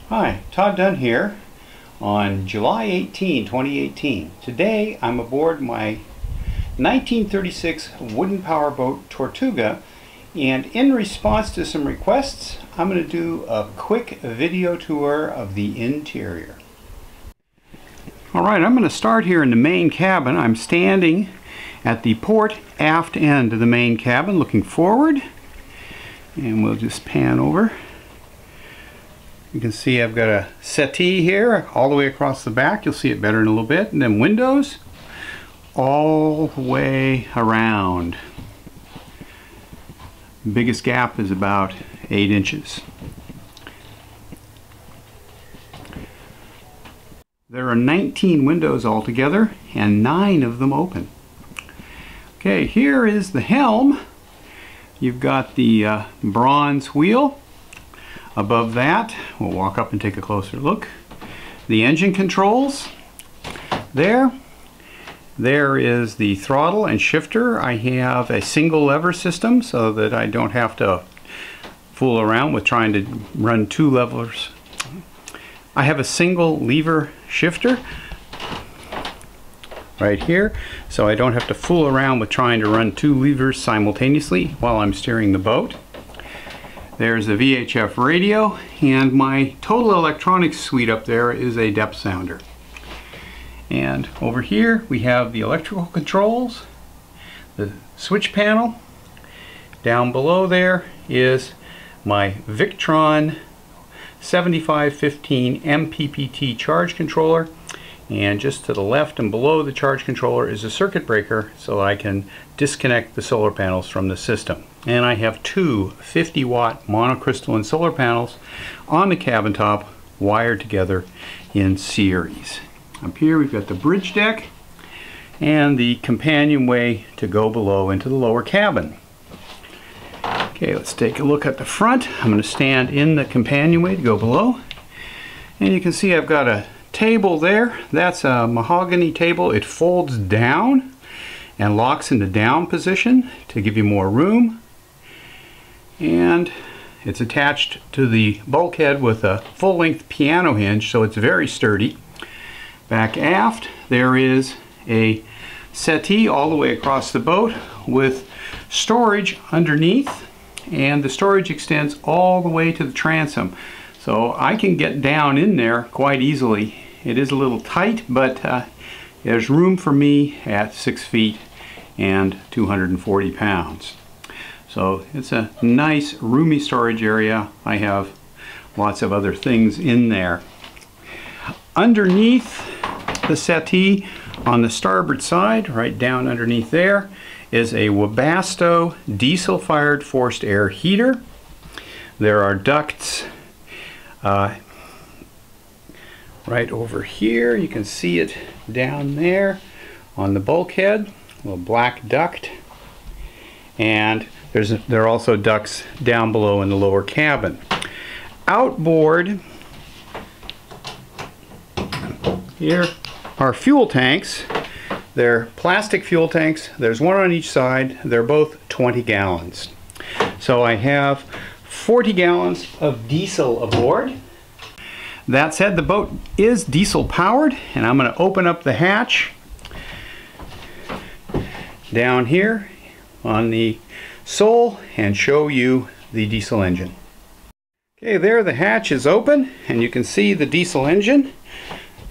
Hi, Todd Dunn here on July 18, 2018. Today I'm aboard my 1936 wooden powerboat Tortuga, and in response to some requests I'm going to do a quick video tour of the interior. Alright, I'm going to start here in the main cabin. I'm standing at the port aft end of the main cabin looking forward, and we'll just pan over. You can see I've got a settee here all the way across the back. You'll see it better in a little bit. And then windows all the way around. The biggest gap is about 8 inches. There are 19 windows altogether and 9 of them open. Okay, here is the helm. You've got the bronze wheel. Above that, we'll walk up and take a closer look. The engine controls. There is the throttle and shifter. I have a single lever system so that I don't have to fool around with trying to run 2 levers. I have a single lever shifter right here, so I don't have to fool around with trying to run 2 levers simultaneously while I'm steering the boat. There's a VHF radio, and my total electronics suite up there is a depth sounder. And over here we have the electrical controls, the switch panel. Down below there is my Victron 7515 MPPT charge controller, and just to the left and below the charge controller is a circuit breaker so I can disconnect the solar panels from the system. And I have 2 50-watt monocrystalline solar panels on the cabin top wired together in series. Up here we've got the bridge deck and the companionway to go below into the lower cabin. Okay, let's take a look at the front. I'm going to stand in the companionway to go below, and you can see I've got a table there. That's a mahogany table. It folds down and locks in the down position to give you more room, and it's attached to the bulkhead with a full-length piano hinge, so it's very sturdy. Back aft there is a settee all the way across the boat with storage underneath, and the storage extends all the way to the transom, so I can get down in there quite easily. It is a little tight, but there's room for me at 6 feet and 240 pounds. So it's a nice roomy storage area. I have lots of other things in there. Underneath the settee on the starboard side, right down underneath there, is a Webasto diesel-fired forced air heater. There are ducts right over here. You can see it down there on the bulkhead, a little black duct. And there are also ducts down below in the lower cabin. Outboard here are fuel tanks. They're plastic fuel tanks. There's one on each side. They're both 20 gallons. So I have 40 gallons of diesel aboard. That said, the boat is diesel powered, and I'm going to open up the hatch down here on the sole and show you the diesel engine. Okay, there the hatch is open, and you can see the diesel engine.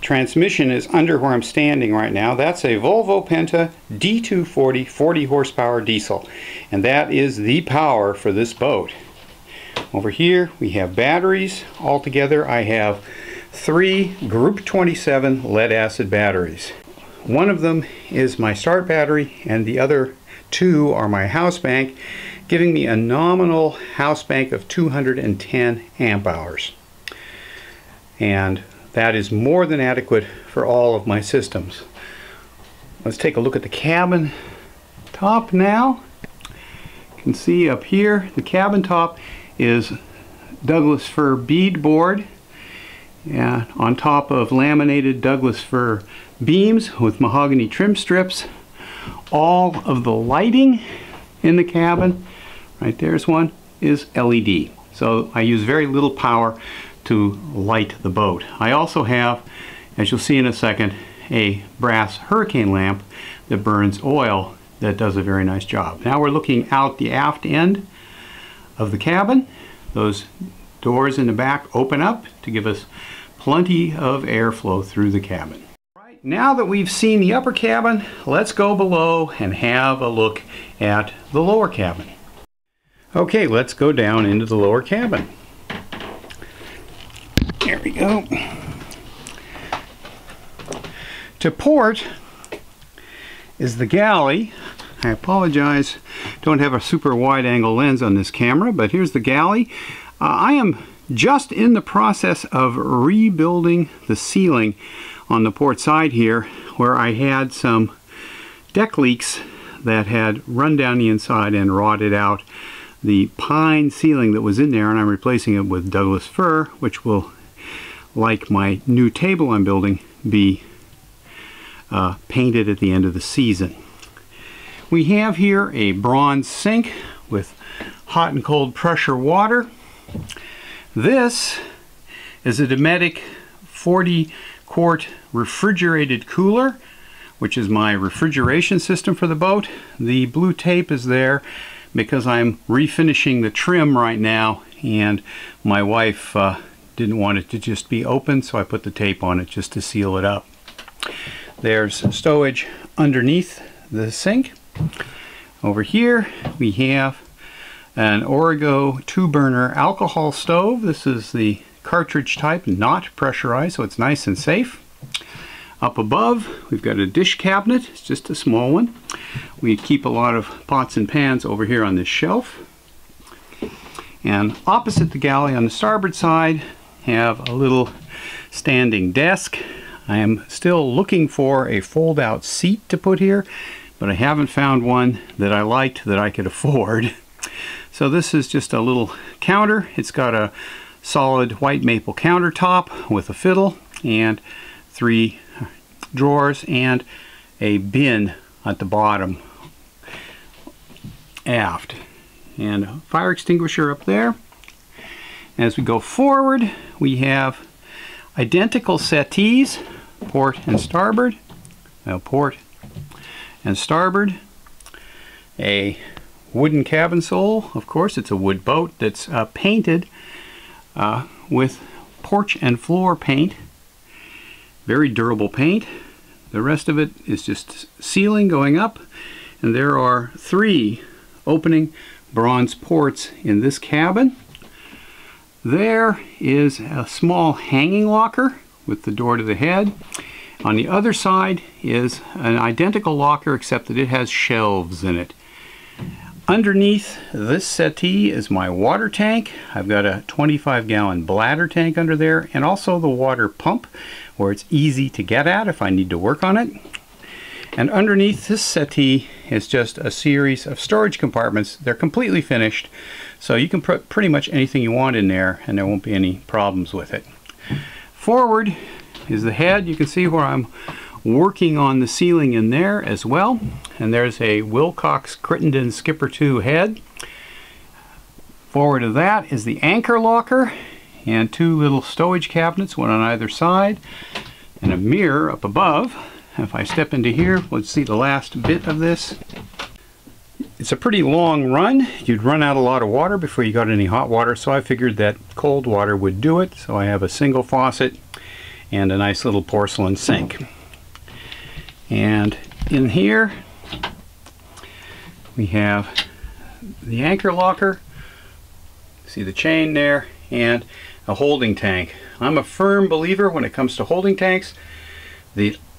Transmission is under where I'm standing right now. That's a Volvo Penta D240 40 horsepower diesel, and that is the power for this boat. Over here we have batteries. Altogether I have 3 Group 27 lead acid batteries. One of them is my start battery, and the other 2 are my house bank, giving me a nominal house bank of 210 amp hours. And that is more than adequate for all of my systems. Let's take a look at the cabin top now. You can see up here the cabin top is Douglas fir bead board, and on top of laminated Douglas fir beams with mahogany trim strips. All of the lighting in the cabin, right there's one, is LED. So I use very little power to light the boat. I also have, as you'll see in a second, a brass hurricane lamp that burns oil that does a very nice job. Now we're looking out the aft end of the cabin. Those doors in the back open up to give us plenty of airflow through the cabin. Right, now that we've seen the upper cabin, let's go below and have a look at the lower cabin. Okay, let's go down into the lower cabin. There we go. To port is the galley. I apologize, don't have a super wide angle lens on this camera, but here's the galley. I am just in the process of rebuilding the ceiling on the port side here, where I had some deck leaks that had run down the inside and rotted out the pine ceiling that was in there, and I'm replacing it with Douglas fir, which will, like my new table I'm building, be painted at the end of the season. We have here a bronze sink with hot and cold pressure water. This is a Dometic 40 quart refrigerated cooler, which is my refrigeration system for the boat. The blue tape is there because I'm refinishing the trim right now, and my wife didn't want it to just be open, so I put the tape on it just to seal it up. There's stowage underneath the sink. Over here we have an Origo 2-burner alcohol stove. This is the cartridge type, not pressurized, so it's nice and safe. Up above we've got a dish cabinet. It's just a small one. We keep a lot of pots and pans over here on this shelf. And opposite the galley on the starboard side have a little standing desk. I am still looking for a fold-out seat to put here, but I haven't found one that I liked that I could afford. So this is just a little counter. It's got a solid white maple countertop with a fiddle and 3 drawers and a bin at the bottom aft, and a fire extinguisher up there. As we go forward, we have identical settees, port and starboard. Now port and starboard. A wooden cabin sole. Of course, it's a wood boat that's painted with porch and floor paint. Very durable paint. The rest of it is just ceiling going up, and there are 3 opening bronze ports in this cabin. There is a small hanging locker with the door to the head. On the other side is an identical locker, except that it has shelves in it. Underneath this settee is my water tank. I've got a 25-gallon bladder tank under there, and also the water pump, where it's easy to get at if I need to work on it. And underneath this settee is just a series of storage compartments. They're completely finished, so you can put pretty much anything you want in there and there won't be any problems with it. Forward is the head. You can see where I'm working on the ceiling in there as well. And there's a Wilcox Crittenden Skipper 2 head. Forward of that is the anchor locker and 2 little stowage cabinets, one on either side, and a mirror up above. If I step into here, let's see the last bit of this. It's a pretty long run. You'd run out a lot of water before you got any hot water, so I figured that cold water would do it. So I have a single faucet and a nice little porcelain sink. And in here we have the anchor locker. See the chain there, and a holding tank. I'm a firm believer when it comes to holding tanks.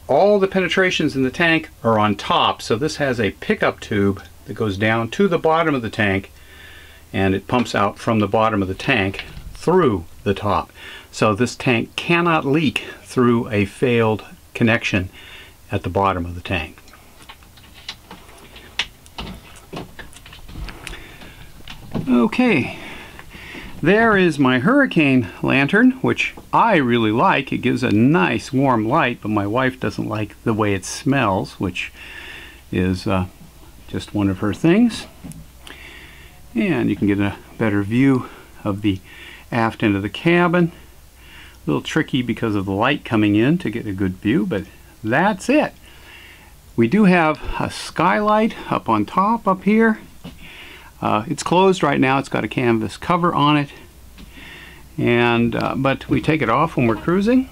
All the penetrations in the tank are on top, so this has a pickup tube that goes down to the bottom of the tank, and it pumps out from the bottom of the tank through the top. So this tank cannot leak through a failed connection at the bottom of the tank. Okay, there is my hurricane lantern, which I really like. It gives a nice warm light, but my wife doesn't like the way it smells, which is just one of her things. And you can get a better view of the aft end of the cabin. A little tricky because of the light coming in to get a good view, but that's it. We do have a skylight up on top up here. It's closed right now. It's got a canvas cover on it, and but we take it off when we're cruising.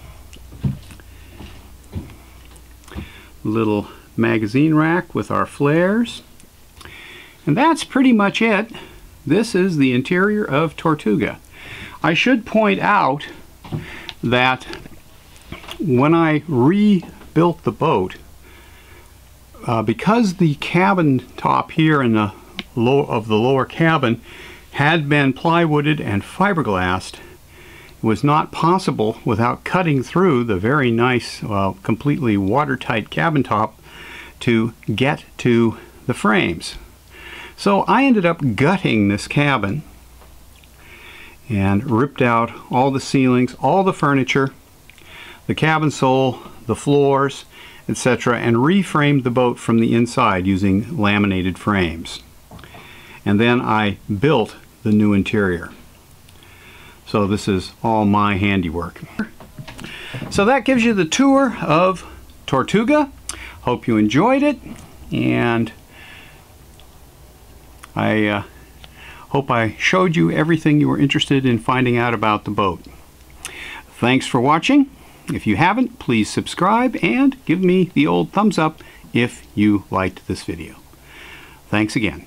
Little magazine rack with our flares, and that's pretty much it. This is the interior of Tortuga. I should point out that when I rebuilt the boat, because the cabin top here in the lower cabin had been plywooded and fiberglassed, it was not possible without cutting through the very nice, completely watertight cabin top to get to the frames. So I ended up gutting this cabin and ripped out all the ceilings, all the furniture, the cabin sole, the floors, etc., and reframed the boat from the inside using laminated frames. And then I built the new interior. So this is all my handiwork. So that gives you the tour of Tortuga. Hope you enjoyed it, and I hope I showed you everything you were interested in finding out about the boat. Thanks for watching. If you haven't, please subscribe and give me the old thumbs up if you liked this video. Thanks again.